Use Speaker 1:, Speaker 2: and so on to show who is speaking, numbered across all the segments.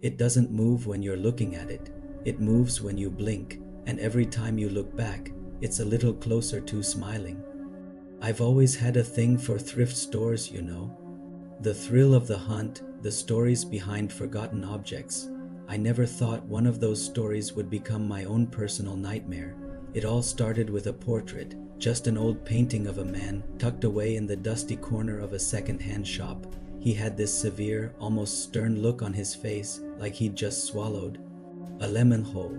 Speaker 1: It doesn't move when you're looking at it. It moves when you blink, and every time you look back, it's a little closer to smiling. I've always had a thing for thrift stores, you know. The thrill of the hunt, the stories behind forgotten objects. I never thought one of those stories would become my own personal nightmare. It all started with a portrait, just an old painting of a man tucked away in the dusty corner of a second-hand shop. He had this severe, almost stern look on his face, like he'd just swallowed a lemon whole.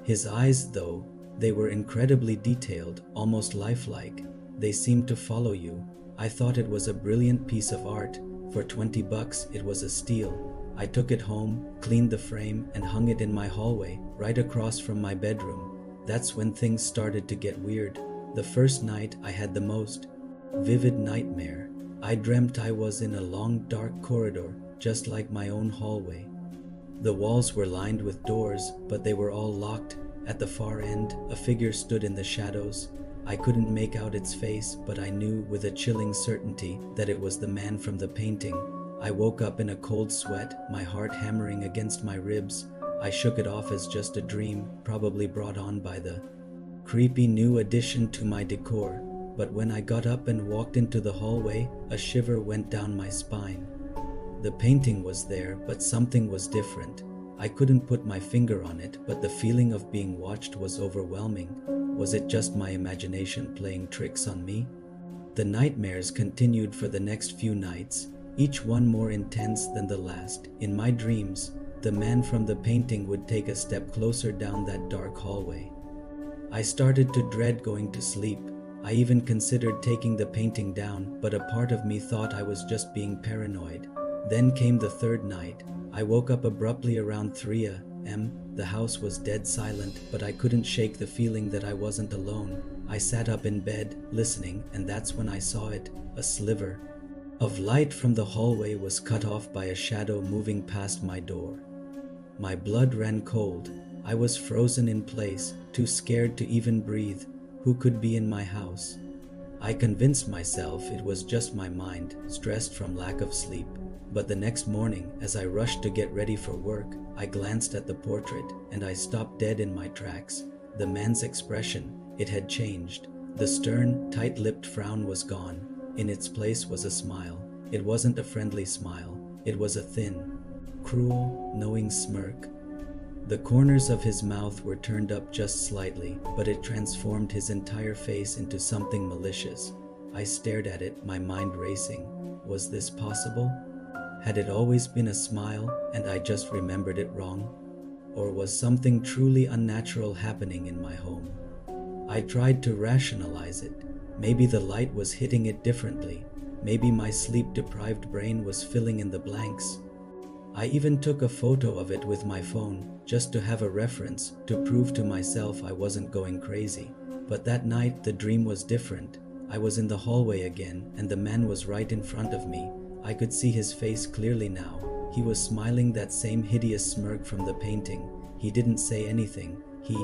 Speaker 1: His eyes, though, they were incredibly detailed, almost lifelike. They seemed to follow you. I thought it was a brilliant piece of art. For $20, it was a steal. I took it home, cleaned the frame, and hung it in my hallway, right across from my bedroom. That's when things started to get weird. The first night, I had the most vivid nightmare. I dreamt I was in a long, dark corridor, just like my own hallway. The walls were lined with doors, but they were all locked. At the far end, a figure stood in the shadows. I couldn't make out its face, but I knew with a chilling certainty that it was the man from the painting. I woke up in a cold sweat, my heart hammering against my ribs. I shook it off as just a dream, probably brought on by the creepy new addition to my decor. But when I got up and walked into the hallway, a shiver went down my spine. The painting was there, but something was different. I couldn't put my finger on it, but the feeling of being watched was overwhelming. Was it just my imagination playing tricks on me? The nightmares continued for the next few nights, each one more intense than the last. In my dreams, the man from the painting would take a step closer down that dark hallway. I started to dread going to sleep. I even considered taking the painting down, but a part of me thought I was just being paranoid. Then came the third night. I woke up abruptly around 3 a.m. The house was dead silent, but I couldn't shake the feeling that I wasn't alone. I sat up in bed, listening, and that's when I saw it. A sliver of light from the hallway was cut off by a shadow moving past my door. My blood ran cold. I was frozen in place, too scared to even breathe. Who could be in my house? I convinced myself it was just my mind, stressed from lack of sleep. But the next morning, as I rushed to get ready for work, I glanced at the portrait, and I stopped dead in my tracks. The man's expression, it had changed. The stern, tight-lipped frown was gone. In its place was a smile. It wasn't a friendly smile. It was a thin, cruel, knowing smirk. The corners of his mouth were turned up just slightly, but it transformed his entire face into something malicious. I stared at it, my mind racing. Was this possible? Had it always been a smile, and I just remembered it wrong? Or was something truly unnatural happening in my home? I tried to rationalize it. Maybe the light was hitting it differently. Maybe my sleep-deprived brain was filling in the blanks. I even took a photo of it with my phone, just to have a reference, to prove to myself I wasn't going crazy. But that night, the dream was different. I was in the hallway again, and the man was right in front of me. I could see his face clearly now. He was smiling that same hideous smirk from the painting. He didn't say anything. He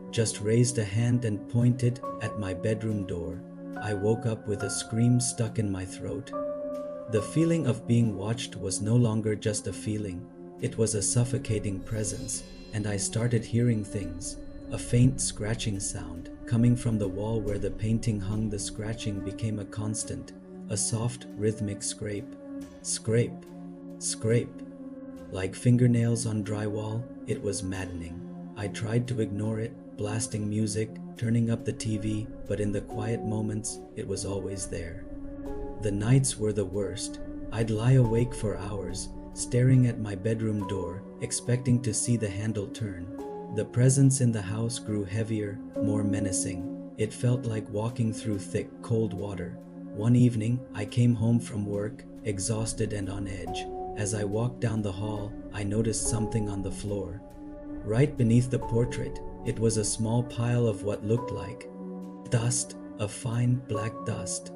Speaker 1: just raised a hand and pointed at my bedroom door. I woke up with a scream stuck in my throat. The feeling of being watched was no longer just a feeling. It was a suffocating presence, and I started hearing things. A faint scratching sound coming from the wall where the painting hung. The scratching became a constant, a soft, rhythmic scrape. Scrape, scrape. Like fingernails on drywall, it was maddening. I tried to ignore it, blasting music, turning up the TV, but in the quiet moments, it was always there. The nights were the worst. I'd lie awake for hours, staring at my bedroom door, expecting to see the handle turn. The presence in the house grew heavier, more menacing. It felt like walking through thick, cold water. One evening, I came home from work, exhausted and on edge. As I walked down the hall, I noticed something on the floor. Right beneath the portrait, it was a small pile of what looked like dust, a fine black dust.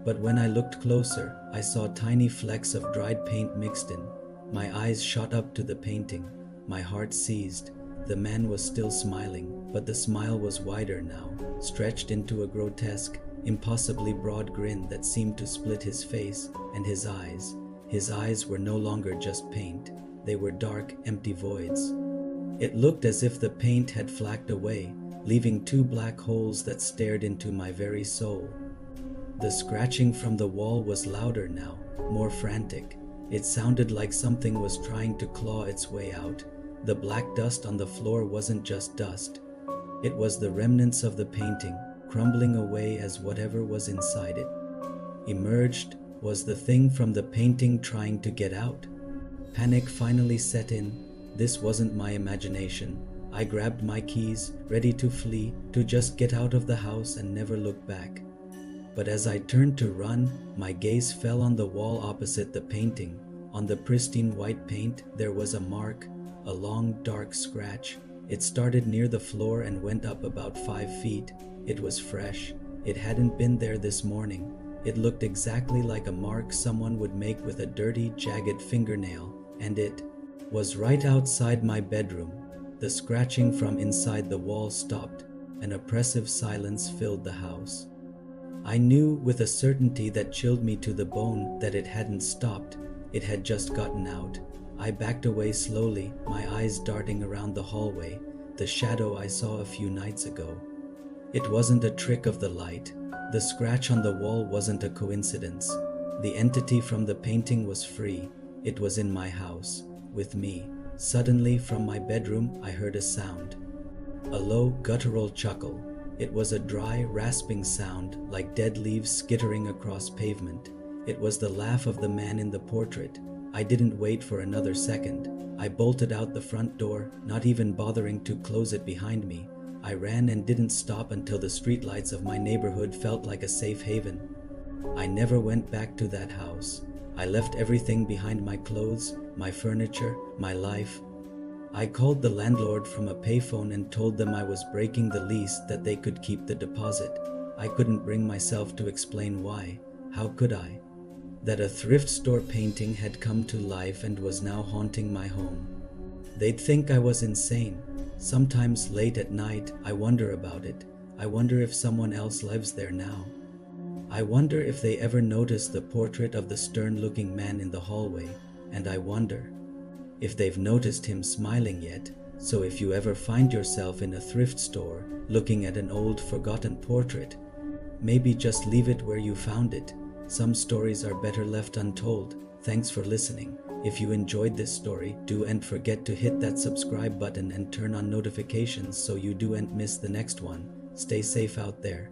Speaker 1: But when I looked closer, I saw tiny flecks of dried paint mixed in. My eyes shot up to the painting. My heart seized. The man was still smiling, but the smile was wider now, stretched into a grotesque, impossibly broad grin that seemed to split his face, and his eyes were no longer just paint. They were dark, empty voids. It looked as if the paint had flacked away, leaving two black holes that stared into my very soul. The scratching from the wall was louder now, more frantic. It sounded like something was trying to claw its way out. The black dust on the floor wasn't just dust. It was the remnants of the painting, crumbling away as whatever was inside it emerged. Was the thing from the painting trying to get out? Panic finally set in. This wasn't my imagination. I grabbed my keys, ready to flee, to just get out of the house and never look back. But as I turned to run, my gaze fell on the wall opposite the painting. On the pristine white paint, there was a mark, a long, dark scratch. It started near the floor and went up about 5 feet. It was fresh. It hadn't been there this morning. It looked exactly like a mark someone would make with a dirty, jagged fingernail, and it was right outside my bedroom. The scratching from inside the wall stopped. An oppressive silence filled the house. I knew with a certainty that chilled me to the bone that it hadn't stopped. It had just gotten out. I backed away slowly, my eyes darting around the hallway, the shadow I saw a few nights ago. It wasn't a trick of the light. The scratch on the wall wasn't a coincidence. The entity from the painting was free. It was in my house, with me. Suddenly, from my bedroom, I heard a sound. A low, guttural chuckle. It was a dry, rasping sound, like dead leaves skittering across pavement. It was the laugh of the man in the portrait. I didn't wait for another second. I bolted out the front door, not even bothering to close it behind me. I ran and didn't stop until the streetlights of my neighborhood felt like a safe haven. I never went back to that house. I left everything behind: my clothes, my furniture, my life. I called the landlord from a payphone and told them I was breaking the lease, that they could keep the deposit. I couldn't bring myself to explain why. How could I? That a thrift store painting had come to life and was now haunting my home. They'd think I was insane. Sometimes late at night, I wonder about it. I wonder if someone else lives there now. I wonder if they ever noticed the portrait of the stern-looking man in the hallway, and I wonder if they've noticed him smiling yet. So if you ever find yourself in a thrift store looking at an old, forgotten portrait, maybe just leave it where you found it. Some stories are better left untold. Thanks for listening. If you enjoyed this story, don't forget to hit that subscribe button and turn on notifications so you don't miss the next one. Stay safe out there.